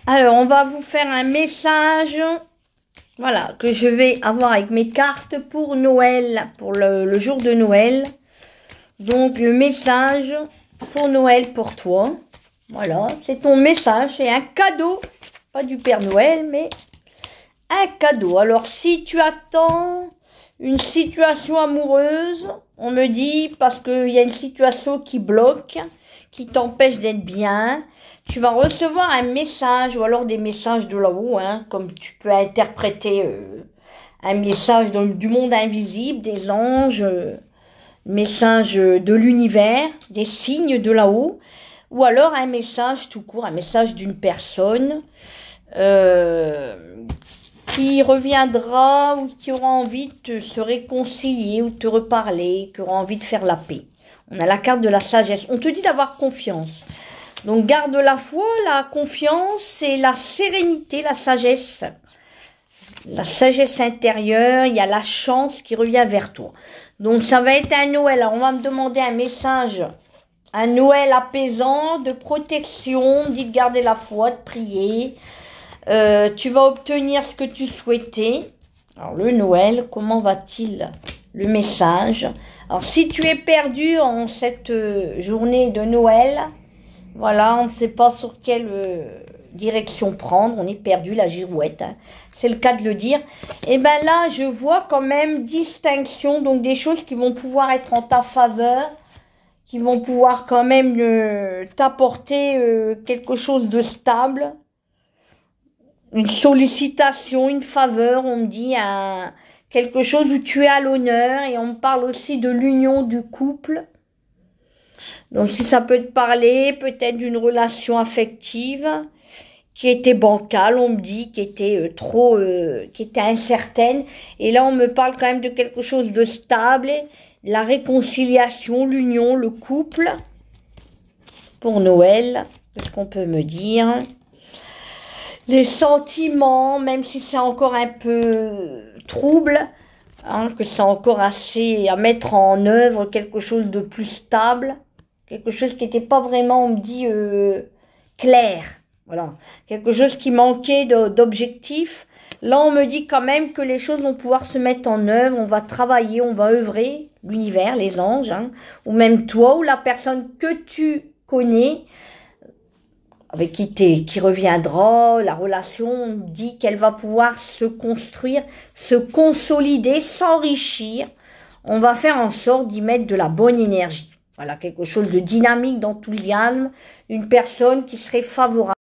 Alors, on va vous faire un message, voilà, que je vais avoir avec mes cartes pour Noël, pour le jour de Noël. Donc, le message pour Noël pour toi. Voilà, c'est ton message, c'est un cadeau, pas du Père Noël, mais un cadeau. Alors, si tu attends une situation amoureuse, on me dit, parce qu'il y a une situation qui bloque, qui t'empêche d'être bien, tu vas recevoir un message, ou alors des messages de là-haut, hein, comme tu peux interpréter un message du monde invisible, des anges, message de l'univers, des signes de là-haut, ou alors un message tout court, un message d'une personne qui reviendra ou qui aura envie de se réconcilier ou de te reparler, qui aura envie de faire la paix. On a la carte de la sagesse. On te dit d'avoir confiance. Donc garde la foi, la confiance et la sérénité, la sagesse. La sagesse intérieure, il y a la chance qui revient vers toi. Donc ça va être un Noël. Alors on va me demander un message, un Noël apaisant, de protection, dit de garder la foi, de prier. Tu vas obtenir ce que tu souhaitais. Alors le Noël, comment va-t-il? Le message. Alors si tu es perdu en cette journée de Noël, voilà, on ne sait pas sur quelle direction prendre, on est perdu, la girouette, hein. C'est le cas de le dire. Et ben là, je vois quand même distinction, donc des choses qui vont pouvoir être en ta faveur, qui vont pouvoir quand même t'apporter quelque chose de stable, une sollicitation, une faveur, on me dit, quelque chose où tu es à l'honneur, et on me parle aussi de l'union du couple. Donc si ça peut te parler, peut-être d'une relation affective qui était bancale, on me dit, qui était qui était incertaine. Et là, on me parle quand même de quelque chose de stable, la réconciliation, l'union, le couple. Pour Noël, qu'est-ce qu'on peut me dire? Les sentiments, même si c'est encore un peu trouble, hein, que c'est encore assez à mettre en œuvre, quelque chose de plus stable. Quelque chose qui n'était pas vraiment, on me dit, clair. Voilà. Quelque chose qui manquait d'objectif. Là, on me dit quand même que les choses vont pouvoir se mettre en œuvre. On va travailler, on va œuvrer. L'univers, les anges, hein, ou même toi, ou la personne que tu connais, avec qui reviendra, la relation, on me dit qu'elle va pouvoir se construire, se consolider, s'enrichir. On va faire en sorte d'y mettre de la bonne énergie. Voilà, quelque chose de dynamique, d'enthousiasme, une personne qui serait favorable.